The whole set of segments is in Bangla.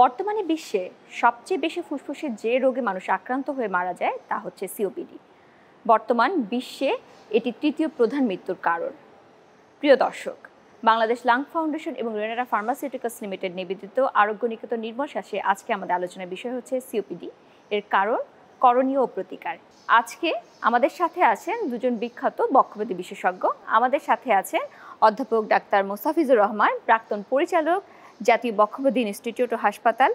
বর্তমানে বিশ্বে সবচেয়ে বেশি ফুসফুসের যে রোগে মানুষ আক্রান্ত হয়ে মারা যায় তা হচ্ছে সিওপিডি। বর্তমান বিশ্বে এটি তৃতীয় প্রধান মৃত্যুর কারণ। প্রিয় দর্শক, বাংলাদেশ লাং ফাউন্ডেশন এবং রেনারা ফার্মাসিউটিক্যালস লিমিটেড নিবেদিত আরোগ্য নিকেতন নির্মল শ্বাসে আজকে আমাদের আলোচনার বিষয় হচ্ছে সিওপিডি, এর কারণ, করণীয় ও প্রতিকার। আজকে আমাদের সাথে আছেন দুজন বিখ্যাত বক্ষব্যাধি বিশেষজ্ঞ। আমাদের সাথে আছেন অধ্যাপক ডাক্তার মোস্তাফিজুর রহমান, প্রাক্তন পরিচালক, জাতীয় বক্ষব্যাধি ইনস্টিটিউট ও হাসপাতাল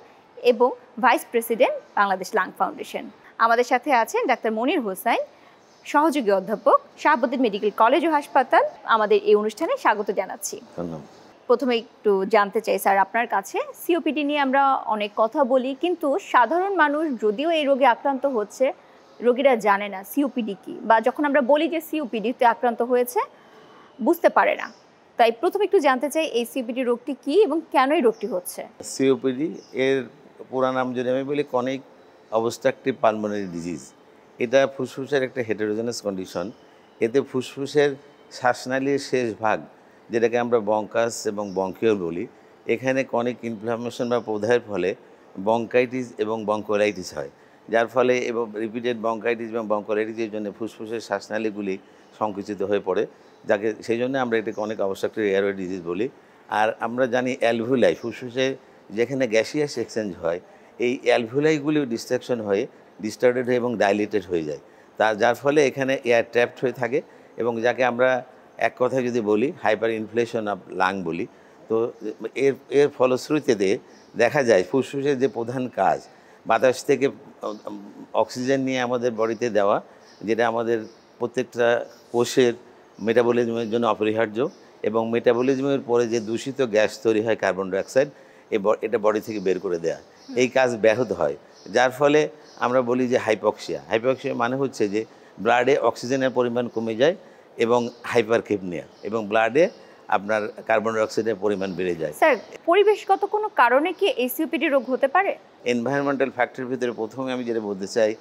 এবং vice president Bangladesh lung foundation. আমাদের সাথে আছেন ডাক্তার মনির হোসেন, সহযোগী অধ্যাপক, শাহাবুদ্দিন মেডিকেল কলেজ ও হাসপাতাল। আমাদের এই অনুষ্ঠানে স্বাগত জানাচ্ছি। প্রথমে একটু জানতে চাই স্যার আপনার কাছে, সিওপিডি নিয়ে আমরা অনেক কথা বলি, কিন্তু সাধারণ মানুষ যদিও এই রোগে আক্রান্ত হচ্ছে, রোগীরা জানে না সিওপিডি কি, বা যখন আমরা বলি যে সিওপিডিতে আক্রান্ত হয়েছে বুঝতে পারে না। তাই প্রথমে একটু জানতে চাই এই সিওপিডি রোগটি কি এবং কেন এই রোগটি হচ্ছে। সিওপিডি এর পুরো নাম যদি আমি বলি ক্রনিক অবস্ট্রাকটিভ পালমোনারি ডিজিজ। এটা ফুসফুসের একটা হেটেরোজেনাস কন্ডিশন। এতে ফুসফুসের শ্বাসনালীর শেষ ভাগ, যেটাকে আমরা বঙ্কাস এবং বঙ্কিওল বলি, এখানে ক্রনিক ইনফ্লামেশন বা প্রদাহের ফলে বঙ্কাইটিস এবং বঙ্কোলাইটিস হয়, যার ফলে এবং রিপিটেড বঙ্কাইটিস এবং বঙ্কোলাইটিসের জন্য ফুসফুসের শ্বাসনালীগুলি সংকুচিত হয়ে পড়ে, যাকে সেই জন্য আমরা এটাকে অনেক অবস্ট্রাকটিভ এয়ারওয়ে ডিজিজ বলি। আর আমরা জানি অ্যালভিউলাই, ফুসফুসে যেখানে গ্যাসিয়াস এক্সচেঞ্জ হয়, এই অ্যালভিউলাইগুলি ডিস্ট্রাকশন হয়ে ডিস্টার্টেড হয়ে এবং ডাইলেটেড হয়ে যায়, যার ফলে এখানে এয়ার ট্র্যাপড হয়ে থাকে এবং যাকে আমরা এক কথায় যদি বলি হাইপার ইনফ্লেশন অফ লাং বলি। তো এর ফলশ্রুতিতে দেখা যায় ফুসফুসের যে প্রধান কাজ, বাতাস থেকে অক্সিজেন নিয়ে আমাদের বডিতে দেওয়া, যেটা আমাদের প্রত্যেকটা কোষের মেটাবলিজমের জন্য অপরিহার্য, এবং মেটাবলিজমের পরে যে দূষিত গ্যাস তৈরি হয় কার্বন ডাইঅক্সাইড, এটা বডি থেকে বের করে দেয়া, এই কাজ ব্যাহত হয়, যার ফলে আমরা বলি যে হাইপক্সিয়া। হাইপক্সিয়া মানে হচ্ছে যে ব্লাডে অক্সিজেনের পরিমাণ কমে যায় এবং হাইপারকেপনিয়া, এবং ব্লাডে আপনার কার্বন ডাইঅক্সাইডের পরিমাণ বেড়ে যায়। স্যার, পরিবেশগত কোনো কারণে কি এই সিওপিডি রোগ হতে পারে? এনভায়রনমেন্টাল ফ্যাক্টরের ভিতরে প্রথমে আমি যেটা বলতে চাই,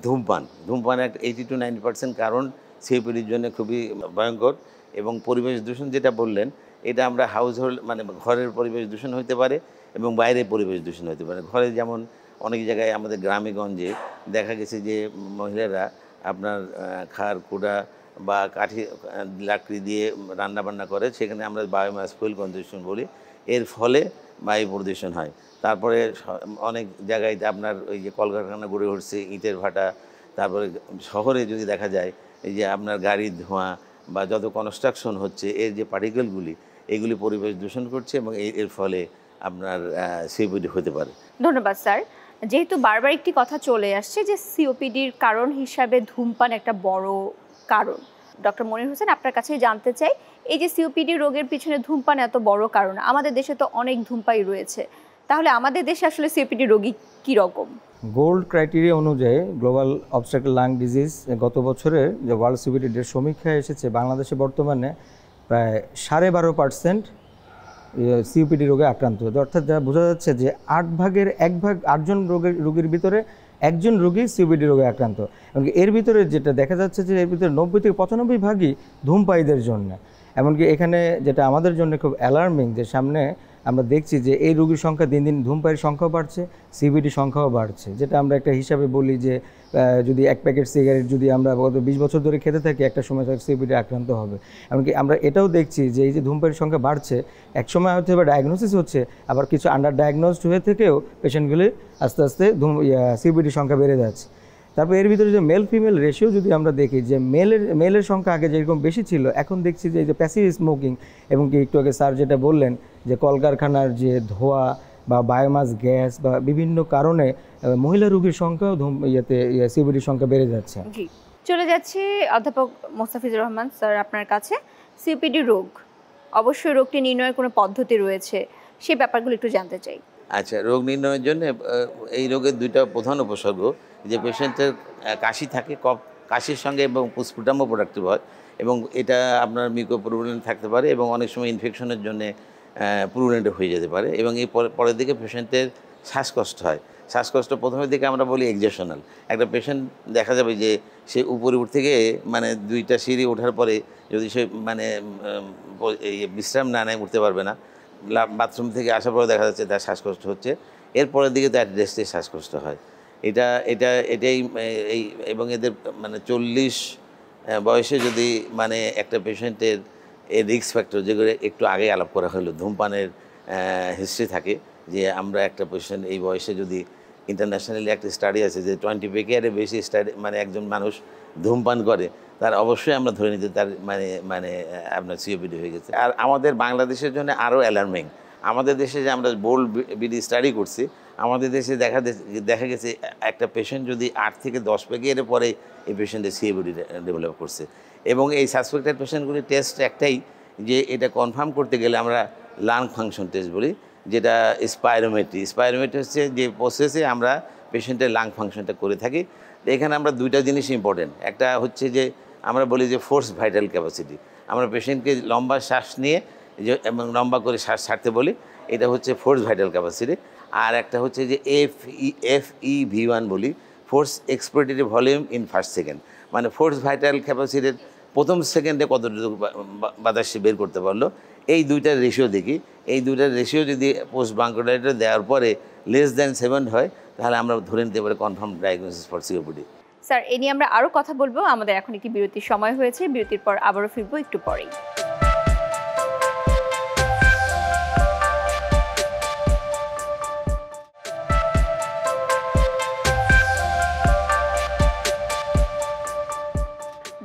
ধূমপান একটা 80 to 90% কারণ সিওপিডির জন্য খুবই ভয়ঙ্কর। এবং পরিবেশ দূষণ যেটা বললেন, এটা আমরা হাউসহোল্ড মানে ঘরের পরিবেশ দূষণ হতে পারে এবং বাইরের পরিবেশ দূষণ হতে পারে। ঘরে যেমন অনেক জায়গায় আমাদের গ্রামে গঞ্জে দেখা গেছে যে মহিলারা আপনার খাড় কুড়া বা কাঠি লাকড়ি দিয়ে রান্নাবান্না করে, সেখানে আমরা বায়োমাস ফুয়েল কনজাম্পশন বলি, এর ফলে বায়ু প্রদূষণ হয়। তারপরে অনেক জায়গায় আপনার ওই যে কলকারখানা গড়ে উঠছে, ইটের ভাটা, তারপরে শহরে যদি দেখা যায় এই যে আপনার গাড়ির ধোঁয়া বা যত কনস্ট্রাকশন হচ্ছে, এর যে পার্টিকেলগুলি, এগুলি পরিবেশ দূষণ করছে এবং এর ফলে আপনার সিওপিডি হতে পারে। ধন্যবাদ স্যার। যেহেতু বারবার একটি কথা চলে আসছে যে সিওপিডির কারণ হিসাবে ধূমপান একটা বড় কারণ, ডক্টর মনির হোসেন আপনার কাছেই জানতে চাই, এই যে সিওপিডি রোগের পিছনে ধূমপান এত বড় কারণ, আমাদের দেশে তো অনেক ধূমপাই রয়েছে, তাহলে আমাদের দেশে আসলে সিওপিডি রোগী কী রকম? গোল্ড ক্রাইটেরিয়া অনুযায়ী গ্লোবাল অবস্ট্রাকটিভ লাং ডিজিজ গত বছরের যে ওয়ার্ল্ড সিওপিডি ডের সমীক্ষায় এসেছে, বাংলাদেশে বর্তমানে প্রায় 12.5% সিওপিডি রোগে আক্রান্ত হতো। অর্থাৎ যা বোঝা যাচ্ছে যে 8 ভাগের 1 ভাগ 8জন রোগীর ভিতরে একজন রোগী সিওপিডি রোগে আক্রান্ত। এমনকি এর ভিতরে যেটা দেখা যাচ্ছে যে এর ভিতরে 90 থেকে 95 ভাগই ধূমপায়ীদের জন্য। এমনকি এখানে যেটা আমাদের জন্য খুব অ্যালার্মিং, যে সামনে আমরা দেখছি যে এই রোগীর সংখ্যা দিন দিন ধূমপায়ীর সংখ্যাও বাড়ছে, সিওপিডি সংখ্যাও বাড়ছে, যেটা আমরা একটা হিসাবে বলি যে যদি 1 প্যাকেট সিগারেট যদি আমরা গত 20 বছর ধরে খেতে থাকি, একটা সময় তার সিওপিডি আক্রান্ত হবে। এমনকি আমরা এটাও দেখছি যে এই যে ধূমপায়ীর সংখ্যা বাড়ছে, এক সময় হয়তো বা ডায়াগনোসিস হচ্ছে, আবার কিছু আন্ডার ডায়াগনোসড হয়ে থেকেও পেশেন্টগুলি আস্তে আস্তে সিওপিডির সংখ্যা বেড়ে যাচ্ছে। তারপর এর ভিতরে যে মেল ফিমেল রেশিও যদি আমরা দেখি, যে মেলের সংখ্যা আগে যেরকম বেশি ছিল, এখন দেখছি যে এই যে প্যাসিভ স্মোকিং এবং কি একটু আগে স্যার যেটা বললেন যে কলকারখানার যে ধোঁয়া বা বায়োমাস গ্যাস বা বিভিন্ন কারণে মহিলা রোগীর সংখ্যাও সিওপিডির সংখ্যা বেড়ে যাচ্ছে। জি, চলে যাচ্ছি অধ্যাপক মোস্তাফিজুর রহমান স্যার আপনার কাছে। সিওপিডি রোগ, অবশ্যই রোগটি নির্ণয়ের কোনো পদ্ধতি রয়েছে, সেই ব্যাপারগুলো একটু জানতে চাই। আচ্ছা, রোগ নির্ণয়ের জন্য এই রোগের দুইটা প্রধান উপসর্গ, যে পেশেন্টের কাশি থাকে, কাশির সঙ্গে এবং পুস্পুটামও প্রোডাক্টিভ হয়, এবং এটা আপনার মিউকোপুরুলেন্ট থাকতে পারে এবং অনেক সময় ইনফেকশনের জন্য পুরুলেন্ট হয়ে যেতে পারে, এবং এই পরের দিকে পেশেন্টের শ্বাসকষ্ট হয়। শ্বাসকষ্ট প্রথমের দিকে আমরা বলি এক্সজশনাল। একটা পেশেন্ট দেখা যাবে যে সে উপরে উঠতে গিয়ে মানে 2টা সিঁড়ি ওঠার পরে যদি সে মানে বিশ্রাম না নেয় উঠতে পারবে না, বাথরুম থেকে আসার পরে দেখা যাচ্ছে তার শ্বাসকষ্ট হচ্ছে, এরপরের দিকে তো অ্যাড্রেসে শ্বাসকষ্ট হয়। এটাই এই এবং এদের মানে 40 বয়সে যদি মানে একটা পেশেন্টের এই রিস্ক ফ্যাক্টর যেগুলো একটু আগে আলাপ করা হলো, ধূমপানের হিস্ট্রি থাকে, যে আমরা একটা পেশেন্ট এই বয়সে যদি ইন্টারন্যাশনালি একটা স্টাডি আছে যে 20 পেকেয়ারে বেশি স্টাডি মানে একজন মানুষ ধূমপান করে, তার অবশ্যই আমরা ধরে নিতে তার মানে আপনার সিওপিডি হয়ে গেছে। আর আমাদের বাংলাদেশের জন্য আরও অ্যালার্মিং, আমাদের দেশে যে আমরা বোল্ড বিডি স্টাডি করছি, আমাদের দেশে দেখা গেছে একটা পেশেন্ট যদি 8 থেকে 10 পেকেয়ারে পরে এই পেশেন্টের সিওপিডি ডেভেলপ করছে। এবং এই সাসপেক্টেড পেশেন্টগুলির টেস্ট একটাই, যে এটা কনফার্ম করতে গেলে আমরা লাং ফাংশন টেস্ট বলি, যেটা স্পাইরোমেট্রি হচ্ছে যে প্রসেসে আমরা পেশেন্টের লাং ফাংশনটা করে থাকি। এখানে আমরা দুইটা জিনিস ইম্পর্টেন্ট, একটা হচ্ছে যে আমরা বলি যে ফোর্স ভাইটাল ক্যাপাসিটি, আমরা পেশেন্টকে লম্বা শ্বাস নিয়ে এবং লম্বা করে শ্বাস ছাড়তে বলি, এটা হচ্ছে ফোর্স ভাইটাল ক্যাপাসিটি। আর একটা হচ্ছে যে FEV1 বলি, force expiratory volume in first second, মানে ফোর্স ভাইটাল ক্যাপাসিটির প্রথম সেকেন্ডে কতটুকু বাতাস বের করতে পারলো। এই দুইটার রেশিও দেখি, এই দুইটার রেশিও যদি পোস্ট ব্রঙ্কোডাইলেটর দেওয়ার পরে লেস দ্যান 7 হয়, তাহলে আমরা ধরে নিতে পারি confirm diagnosis for COPD. Sir, এ নিয়ে আমরা আরও কথা বলবো। আমাদের এখন একটি বিরতির সময় হয়েছে, বিরতির পর আবারও ফিরবো একটু পরেই।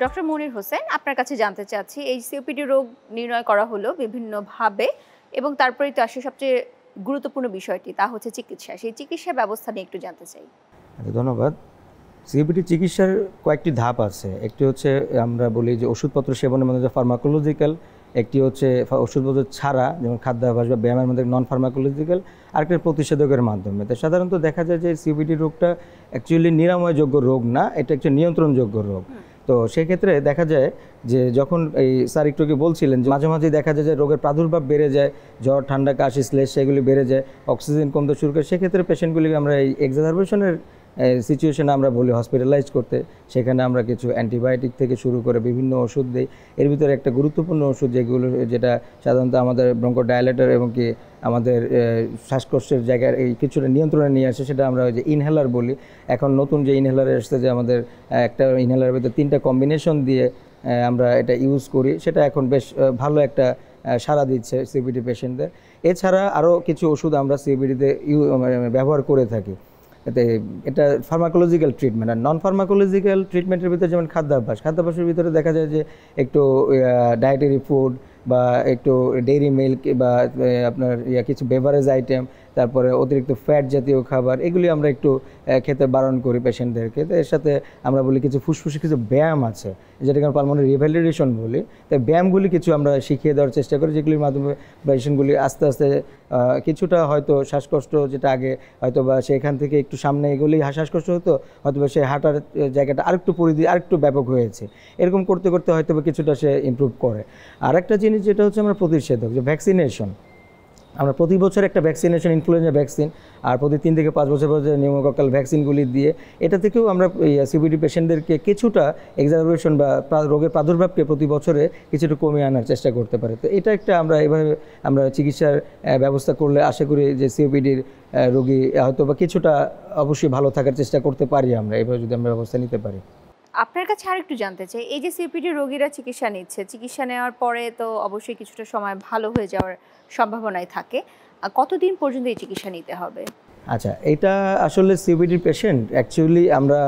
ডক্টর মনির হোসেন, আপনার কাছে জানতে চাচ্ছি, এই সিওপিডি রোগ নির্ণয় করা হলো বিভিন্নভাবে, এবং তারপরেই তো আসে সবচেয়ে গুরুত্বপূর্ণ বিষয়টি, তা হচ্ছে চিকিৎসা। সেই চিকিৎসা ব্যবস্থা নিয়ে একটু জানতে চাই। ধন্যবাদ। সিওপিডি চিকিৎসার কয়েকটি ধাপ আছে। একটি হচ্ছে আমরা বলি যে ওষুধপত্র সেবনের মধ্যে যে ফার্মাকোলজিক্যাল, একটি হচ্ছে ওষুধপত্র ছাড়া যেমন খাদ্যাভ্যাস বা ব্যায়ামের মধ্যে নন ফার্মাকোলজিক্যাল, আরেকটা প্রতিষেধকের মাধ্যমে। তো সাধারণত দেখা যায় যে সিওপিডি রোগটা অ্যাকচুয়ালি নিরাময়যোগ্য রোগ না, এটা একটা নিয়ন্ত্রণযোগ্য রোগ। তো সেক্ষেত্রে দেখা যায় যে যখন এই স্যার একটু আগে বলছিলেন যে মাঝে মাঝে দেখা যায় যে রোগের প্রাদুর্ভাব বেড়ে যায়, জ্বর, ঠান্ডা, কাশি, শ্লেষ সেগুলি বেড়ে যায়, অক্সিজেন কমতে শুরু করে, সেক্ষেত্রে পেশেন্টগুলিকে আমরা এই এক্সাজারবেশনের সিচুয়েশনে আমরা বলি হসপিটালাইজ করতে। সেখানে আমরা কিছু অ্যান্টিবায়োটিক থেকে শুরু করে বিভিন্ন ওষুধ দিই। এর ভিতরে একটা গুরুত্বপূর্ণ ওষুধ যেটা সাধারণত আমাদের ব্রঙ্কোডাইলেটর এবং কি আমাদের শ্বাসকষ্টের জায়গায় এই কিছুটা নিয়ন্ত্রণে নিয়ে আসে, সেটা আমরা ওই যে ইনহেলার বলি। এখন নতুন যে ইনহেলার এসছে, যে আমাদের একটা ইনহেলারের ভিতরে 3টা কম্বিনেশন দিয়ে আমরা এটা ইউজ করি, সেটা এখন বেশ ভালো একটা সাড়া দিচ্ছে সিওপিডি পেশেন্টদের। এছাড়া আরও কিছু ওষুধ আমরা সিওপিডিতে ব্যবহার করে থাকি। এটা ফার্মাকোলজিক্যাল ট্রিটমেন্ট। আর নন ফার্মাকোলজিক্যাল ট্রিটমেন্টের ভিতরে যেমন খাদ্যাভ্যাসের ভিতরে দেখা যায় যে একটু ডায়েটারি ফুড বা একটু ডেইরি মিল্ক বা আপনার কিছু বেভারেজ আইটেম, তারপরে অতিরিক্ত ফ্যাট জাতীয় খাবার, এগুলি আমরা একটু খেতে বারণ করি পেশেন্টদেরকে। তো এর সাথে আমরা বলি কিছু ফুসফুসে কিছু ব্যায়াম আছে, যেটাকে আমরা পালমোনারি রিভ্যালিডেশন বলি। তাই ব্যায়ামগুলি কিছু আমরা শিখিয়ে দেওয়ার চেষ্টা করি, যেগুলির মাধ্যমে পেশেন্টগুলি আস্তে আস্তে কিছুটা হয়তো শ্বাসকষ্ট যেটা আগে হয়তো বা সেখান থেকে একটু সামনে এগুলি শ্বাসকষ্ট হতো, হয়তো বা সে হাঁটার জায়গাটা আরেকটু পরিধি আরেকটু ব্যাপক হয়েছে, এরকম করতে করতে হয়তো বা কিছুটা সে ইমপ্রুভ করে। আর একটা জিনিস যেটা হচ্ছে আমরা প্রতিষেধক, যে ভ্যাকসিনেশন, আমরা প্রতি বছর একটা ভ্যাকসিনেশন, ইনফ্লুয়েঞ্জা ভ্যাকসিন, আর প্রতি 3 থেকে 5 বছর পর নিউমোকক্কাল ভ্যাকসিনগুলি দিয়ে এটা থেকেও আমরা সিওপিডি পেশেন্টদেরকে কিছুটা এক্সাজারবেশন বা রোগের প্রাদুর্ভাবকে প্রতি বছরে কিছুটা কমিয়ে আনার চেষ্টা করতে পারি। তো এটা একটা আমরা এভাবে আমরা চিকিৎসার ব্যবস্থা করলে আশা করি যে সিওপিডির রোগী হয়তো বা কিছুটা অবশ্যই ভালো থাকার চেষ্টা করতে পারি আমরা, এভাবে যদি আমরা ব্যবস্থা নিতে পারি। আপনার কাছে আরেকটু জানতে চাই, এই যে সিওপিডি রোগীরা চিকিৎসা নিচ্ছে, চিকিৎসা নেওয়ার পরে তো অবশ্যই কিছুটা সময় ভালো হয়ে যাওয়ার সম্ভাবনাই থাকে, কতদিন পর্যন্ত এই চিকিৎসা নিতে হবে? আচ্ছা, এটা আসলে সিওপিডির পেশেন্ট অ্যাকচুয়ালি আমরা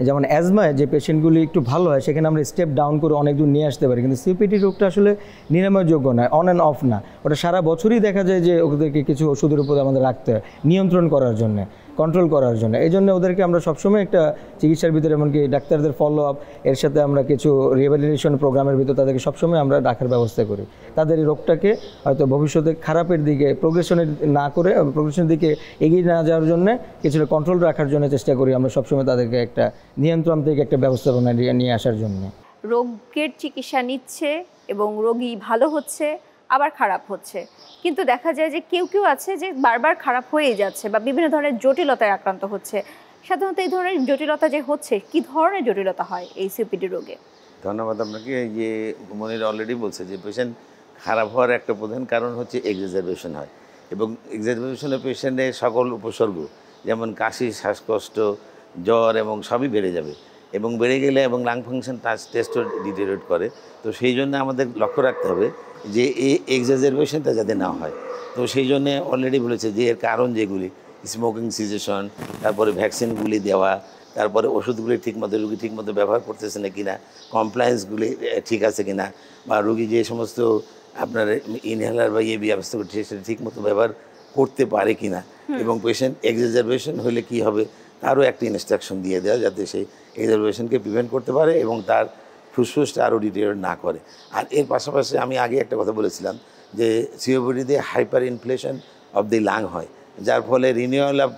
যেমন অ্যাজমায় যে পেশেন্টগুলি একটু ভালো হয় সেখানে আমরা স্টেপ ডাউন করে অনেক দূর নিয়ে আসতে পারি, কিন্তু সিওপিডি রোগটা আসলে নিরাময়যোগ্য নয়, অন অ্যান্ড অফ না। ওটা সারা বছরই দেখা যায় যে ওদেরকে কিছু ওষুধের উপর আমাদের রাখতে হয় নিয়ন্ত্রণ করার জন্য, কন্ট্রোল করার জন্য। এই জন্য ওদেরকে আমরা সবসময় একটা চিকিৎসার ভিতরে, এমনকি ডাক্তারদের ফলো আপ, এর সাথে আমরা কিছু রিহ্যাবিলিটেশন প্রোগ্রামের ভিতরে তাদেরকে সবসময় আমরা রাখার ব্যবস্থা করি। তাদের এই রোগটাকে হয়তো ভবিষ্যতে খারাপের দিকে প্রোগ্রেশনের না করে প্রোগ্রেশনের দিকে এগিয়ে না যাওয়ার জন্য কিছুটা কন্ট্রোল রাখার জন্য চেষ্টা করি আমরা সবসময়, তাদেরকে একটা নিয়ন্ত্রণ থেকে একটা ব্যবস্থাপনা নিয়ে আসার জন্য। রোগের চিকিৎসা নিচ্ছে এবং রোগী ভালো হচ্ছে, আবার খারাপ হচ্ছে, কিন্তু দেখা যায় যে কেউ আছে যে বারবার খারাপ হয়েই যাচ্ছে বা বিভিন্ন ধরনের জটিলতায় আক্রান্ত হচ্ছে। সাধারণত এই ধরনের জটিলতা যে হচ্ছে, কি ধরনের জটিলতা হয় এই সিওপিডি রোগে? ধন্যবাদ আপনাকে। এই যে মনির অলরেডি বলছে যে পেশেন্ট খারাপ হওয়ার একটা প্রধান কারণ হচ্ছে এক্সাজারবেশন হয়। এবং এক্সারবেশনের পেশেন্টের সকল উপসর্গ যেমন কাশি, শ্বাসকষ্ট, জ্বর এবং সবই বেড়ে যাবে এবং বেড়ে গেলে এবং লাং ফাংশন টেস্টও ডিটেরিয়েট করে। তো সেই জন্য আমাদের লক্ষ্য রাখতে হবে যে এই এক্সারবেশনটা যাতে না হয়। তো সেই জন্যে অলরেডি বলেছে যে এর কারণ যেগুলি স্মোকিং সিজেশন, তারপরে ভ্যাকসিনগুলি দেওয়া, তারপরে ওষুধগুলি ঠিকমতো রুগী ঠিকমতো ব্যবহার করতেছে না কিনা, কমপ্লায়েন্সগুলি ঠিক আছে কিনা, বা রুগী যে সমস্ত আপনার ইনহেলার বা ইয়ে ব্যবস্থা করছে সেটা ঠিকমতো ব্যবহার করতে পারে কিনা, এবং পেশেন্ট এক্সারবেশন হলে কি হবে তারও একটা ইনস্ট্রাকশন দিয়ে দেওয়া যাতে সেই এক্সারবেশনকে প্রিভেন্ট করতে পারে এবং তার ফুসফুসটা আরও ডিটেরিয়েট না করে। আর এর পাশাপাশি আমি আগে একটা কথা বলেছিলাম যে সিওপিডিতে hyper inflation of the lung হয়, যার ফলে রিনিউয়াল অফ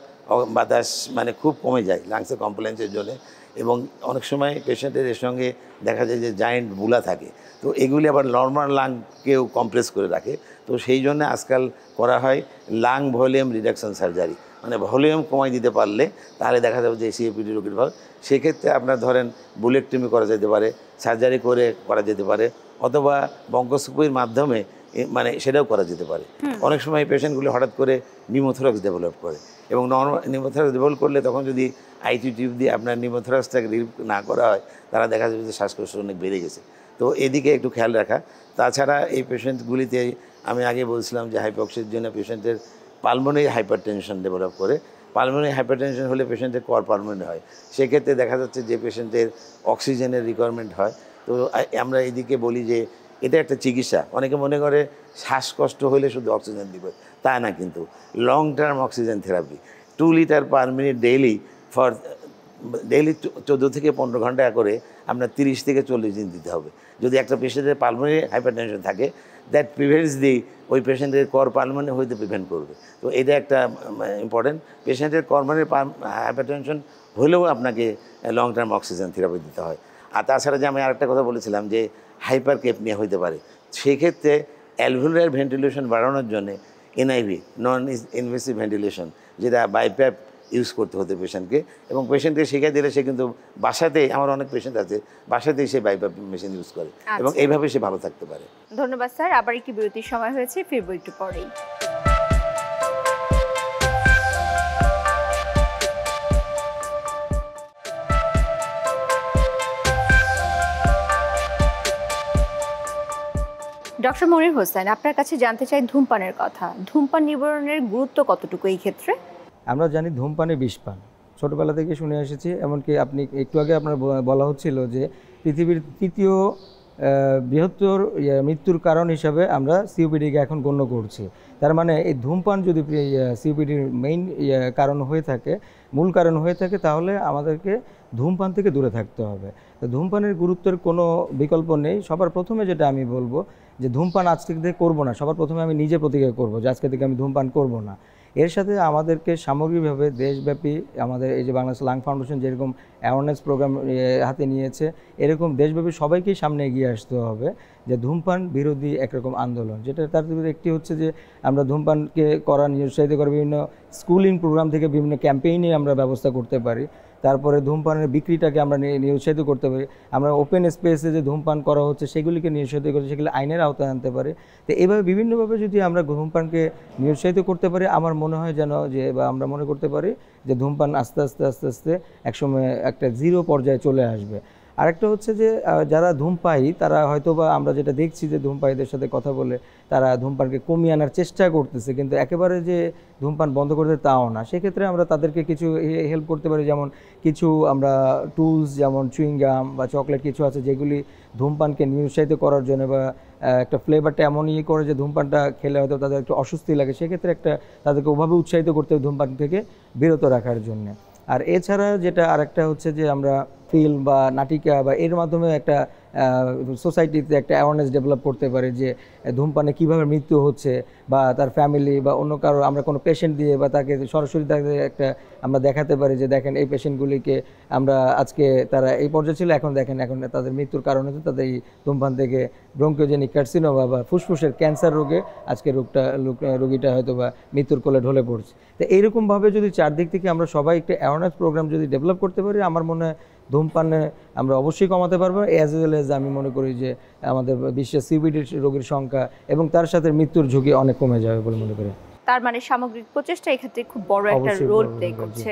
বাতাস মানে খুব কমে যায় লাংসের কমপ্লেন্সের জন্য, এবং অনেক সময় পেশেন্টের এর সঙ্গে দেখা যায় যে জায়েন্ট বুলা থাকে। তো এগুলি আবার নর্মাল লাংকেও কম্প্রেস করে রাখে। তো সেই জন্য আজকাল করা হয় লাং ভলিউম রিডাকশন সার্জারি, মানে ভলিউম কমাই দিতে পারলে তাহলে দেখা যাবে যে সিওপিডি রোগীর ভাব। সেক্ষেত্রে আপনার ধরেন বুলেক্টমি করা যেতে পারে, সার্জারি করে করা যেতে পারে, অথবা বঙ্কোস্কোপির মাধ্যমে মানে সেটাও করা যেতে পারে। অনেক সময় পেশেন্টগুলি হঠাৎ করে নিউমোথোরাক্স ডেভেলপ করে, এবং নর্মাল নিউমোথোরাক্স ডেভেলপ করলে তখন যদি আইটি টিউব দিয়ে আপনার নিউমোথোরাক্সটাকে রিলিভ না করা হয় তারা দেখা যাবে যে শ্বাসকষ্ট অনেক বেড়ে গেছে। তো এদিকে একটু খেয়াল রাখা। তাছাড়া এই পেশেন্টগুলিতে আমি আগে বলছিলাম যে হাইপক্সির জন্য পেশেন্টের পালমোনারি হাইপারটেনশন ডেভেলপ করে। পালমোনারি হাইপারটেনশন হলে পেশেন্টের কর পালমোনারি হয়, সেক্ষেত্রে দেখা যাচ্ছে যে পেশেন্টের অক্সিজেনের রিকোয়ারমেন্ট হয়। তো আমরা এদিকে বলি যে এটা একটা চিকিৎসা। অনেকে মনে করে শ্বাসকষ্ট হলে শুধু অক্সিজেন দিবে, তা না, কিন্তু long term oxygen therapy 2 litre per minute daily for daily 14 থেকে 15 ঘন্টা করে আপনার 30 থেকে 40 দিন দিতে হবে। যদি একটা পেশেন্টের পালমোনারি হাইপারটেনশন থাকে, দ্যাট প্রিভেন্টস ওই পেশেন্টের কর পালমোনারি হইতে প্রিভেন্ট করবে। তো এটা একটা ইম্পর্টেন্ট। পেশেন্টের কর্মনের হাইপারটেনশন হলেও আপনাকে লং টার্ম অক্সিজেন থেরাপি দিতে হয়। আর তাছাড়া যে আমি আরেকটা কথা বলেছিলাম যে হাইপার কেপনিয়া হইতে পারে, সেক্ষেত্রে অ্যালভিওলার ভেন্টিলেশন বাড়ানোর জন্য এনআইভি, নন ইনভেসিভ ভেন্টিলেশন, যেটা বাইপ্যাপ ইউজ করতে হতে পেশেন্টকে, এবং পেশেন্টকে শিখিয়ে দিলে সে কিন্তু বাসাতেই, আমার অনেক পেশেন্ট আছে বাসাতেই সে বাইপ্যাপ মেশিন ইউজ করে, এবং এইভাবে সে ভালো থাকতে পারে। ধন্যবাদ স্যার। আবার একটি বিরতির সময় হয়েছে, ফিরবো একটু পরেই। ডক্টর মনির হোসেন, আপনার কাছে জানতে চাই ধূমপানের কথা। ধূমপান নিবারণের গুরুত্ব কতটুকু এই ক্ষেত্রে? আমরা জানি ধূমপানে বিষ পান, ছোটোবেলা থেকে শুনে এসেছি। এমনকি আপনি একটু আগে আপনার বলা হচ্ছিল যে পৃথিবীর তৃতীয় বৃহত্তর মৃত্যুর কারণ হিসাবে আমরা সিওপিডিকে এখন গণ্য করছি। তার মানে এই ধূমপান যদি সিওপিডির মেইন কারণ হয়ে থাকে, মূল কারণ হয়ে থাকে, তাহলে আমাদেরকে ধূমপান থেকে দূরে থাকতে হবে। তো ধূমপানের গুরুত্বের কোনো বিকল্প নেই। সবার প্রথমে যেটা আমি বলবো যে ধূমপান আজকে থেকে করবো না, সবার প্রথমে আমি নিজে প্রতিজ্ঞা করবো যে আজকে থেকে আমি ধূমপান করবো না। এর সাথে আমাদেরকে সামগ্রিকভাবে দেশব্যাপী আমাদের এই যে বাংলাদেশ লাং ফাউন্ডেশন যেরকম অ্যাওয়ারনেস প্রোগ্রাম হাতে নিয়েছে, এরকম দেশব্যাপী সবাইকেই সামনে এগিয়ে আসতে হবে যে ধূমপান বিরোধী একরকম আন্দোলন। যেটা তার একটি হচ্ছে যে আমরা ধূমপানকে নিরুৎসাহিত করে বিভিন্ন স্কুলিং প্রোগ্রাম থেকে বিভিন্ন ক্যাম্পেইনে আমরা ব্যবস্থা করতে পারি। তারপরে ধূমপানের বিক্রিটাকে আমরা নিরুৎসাহিত করতে পারি। আমরা ওপেন স্পেসে যে ধূমপান করা হচ্ছে সেগুলিকে নিরুৎসাহিত করতে, সেগুলি আইনের আওতায় আনতে পারি। তো এইভাবে বিভিন্নভাবে যদি আমরা ধূমপানকে নিরুৎসাহিত করতে পারি, আমার মনে হয় যেন যে, বা আমরা মনে করতে পারি যে ধূমপান আস্তে আস্তে আস্তে আস্তে একসময় একটা জিরো পর্যায়ে চলে আসবে। আরেকটা হচ্ছে যে যারা ধূমপায়ী তারা হয়তো বা আমরা যেটা দেখছি যে ধূমপায়ীদের সাথে কথা বলে তারা ধূমপানকে কমিয়ে আনার চেষ্টা করতেছে, কিন্তু একেবারে যে ধূমপান বন্ধ করতে তাও না। সেক্ষেত্রে আমরা তাদেরকে কিছু হেল্প করতে পারি, যেমন কিছু আমরা টুলস, যেমন চুইংগাম বা চকলেট কিছু আছে যেগুলি ধূমপানকে নিরুৎসাহিত করার জন্য, বা একটা ফ্লেভারটা এমন করে যে ধূমপানটা খেলে হয়তো তাদের একটু অস্বস্তি লাগে, সেক্ষেত্রে একটা তাদেরকে ওভাবে উৎসাহিত করতে হবে ধূমপান থেকে বিরত রাখার জন্য। আর এছাড়া যেটা আরেকটা হচ্ছে যে আমরা ফিল্ম বা নাটিকা বা এর মাধ্যমে একটা সোসাইটিতে একটা অ্যাওয়ারনেস ডেভেলপ করতে পারি যে ধূমপানে কীভাবে মৃত্যু হচ্ছে, বা তার ফ্যামিলি বা অন্য কারো আমরা কোনো পেশেন্ট দিয়ে বা তাকে সরাসরি তাকে একটা আমরা দেখাতে পারি যে দেখেন এই পেশেন্টগুলিকে আমরা আজকে তারা এই পর্যায়ে ছিল, এখন দেখেন এখন তাদের মৃত্যুর কারণ হচ্ছে তাদের এই ধূমপান থেকে ব্রঙ্কিওজেনিক কার্সিনোমা বা ফুসফুসের ক্যান্সার রোগে আজকে রোগীটা হয়তো বা মৃত্যুর কোলে ঢলে পড়ছে। তো এইরকমভাবে যদি চারদিক থেকে আমরা সবাই একটা অ্যাওয়ারনেস প্রোগ্রাম যদি ডেভেলপ করতে পারি, আমার মনে হয় ধূমপানে আমরা অবশ্যই কমাতে পারবো। অ্যাজ ওয়েল এজ আমি মনে করি যে আমাদের বিশ্বের সিওপিডি রোগীর সংখ্যা এবং তার সাথে মৃত্যুর ঝুঁকি অনেক কমে যাবে বলে মনে করি। তার মানে সামগ্রিক প্রচেষ্টা এক্ষেত্রে খুব বড় একটা অবশ্যই রোল বড় প্লে রোল, করছে।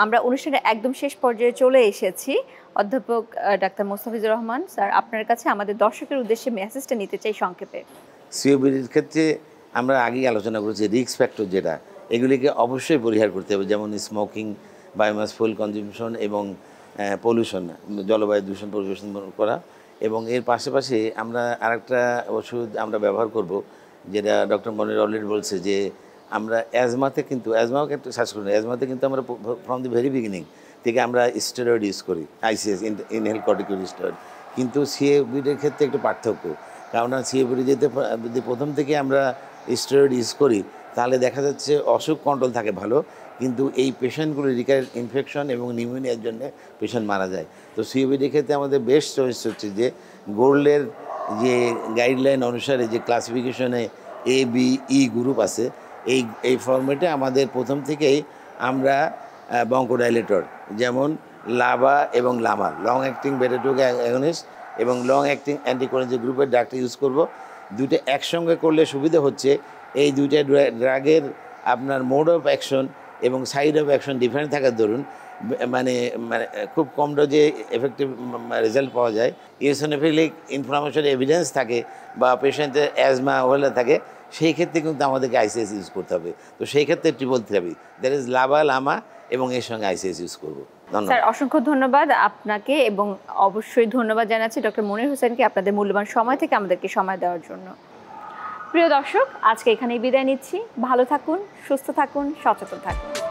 আমরা অনুষ্ঠানের একদম শেষ পর্যায়ে চলে এসেছি। অধ্যাপক ডাক্তার মোস্তাফিজুর রহমান স্যার, আপনার কাছে আমাদের দর্শকের উদ্দেশ্যে মেসেজটা নিতে চাই সংক্ষেপে। সিওপিডির ক্ষেত্রে আমরা আগেই আলোচনা করেছি রিস্ক ফ্যাক্টর যেটা, এগুলিকে অবশ্যই পরিহার করতে হবে, যেমন স্মোকিং, বায়োমাস ফুয়েল কনজিউশন এবং পলিউশন, জলবায়ু দূষণ পরিবেশন করা। এবং এর পাশাপাশি আমরা আরেকটা ওষুধ আমরা ব্যবহার করব, যেটা ডক্টর মনির অলরেডি বলছে, যে আমরা অ্যাজমাতে কিন্তু অ্যাজমাকে একটু শ্বাস করি, অ্যাজমাতে কিন্তু আমরা ফ্রম দি ভেরি বিগিনিং থেকে আমরা স্টেরয়েড ইউজ করি, আইসিএস, ইনহেল কর্টিকোস্টেরয়েড। কিন্তু সিওপিডির ক্ষেত্রে একটু পার্থক্য, কারণ সিওপিডি যদি প্রথম থেকে আমরা স্টেরয়েড ইউজ করি তাহলে দেখা যাচ্ছে অসুখ কন্ট্রোল থাকে ভালো, কিন্তু এই পেশেন্টগুলো রিকারেন্ট ইনফেকশন এবং নিউমোনিয়ার জন্য পেশেন্ট মারা যায়। তো সিওপিডির ক্ষেত্রে আমাদের বেস্ট চয়েস হচ্ছে যে গোল্ডের যে গাইডলাইন অনুসারে যে ক্লাসিফিকেশনে এ বি ই গ্রুপ আছে, এই ফর্মেটে আমাদের প্রথম থেকেই আমরা বঙ্কোডাইলেটর, যেমন লাভা এবং লামা, লং অ্যাক্টিং বেটা-2 অ্যাগনিস্ট এবং লং অ্যাক্টিং অ্যান্টিকোলিনজেক গ্রুপের ড্রাগটা ইউজ করব। দুটো একসঙ্গে করলে সুবিধা হচ্ছে এই দুইটা ড্রাগের আপনার মোড অফ অ্যাকশন এবং সাইড অফ অ্যাকশন ডিফারেন্ট থাকার দরুন মানে মানে খুব কম ডোজে এফেক্টিভ রেজাল্ট পাওয়া যায়। ইওসিনোফিলিক ইনফ্লামেশন এভিডেন্স থাকে বা পেশেন্টের অ্যাজমা হলে থাকে, সেই ক্ষেত্রে কিন্তু আমাদেরকে আইসিএস ইউজ করতে হবে। তো সেই ক্ষেত্রে triple therapy, that is lava, Lama এবং এর সঙ্গে আইসিএস ইউজ করব। ধন্যবাদ স্যার, অসংখ্য ধন্যবাদ আপনাকে, এবং অবশ্যই ধন্যবাদ জানাচ্ছি ডক্টর মনির হোসেনকে আপনাদের মূল্যবান সময় থেকে আমাদেরকে সময় দেওয়ার জন্য। প্রিয় দর্শক, আজকে এখানেই বিদায় নিচ্ছি। ভালো থাকুন, সুস্থ থাকুন, সচেতন থাকুন।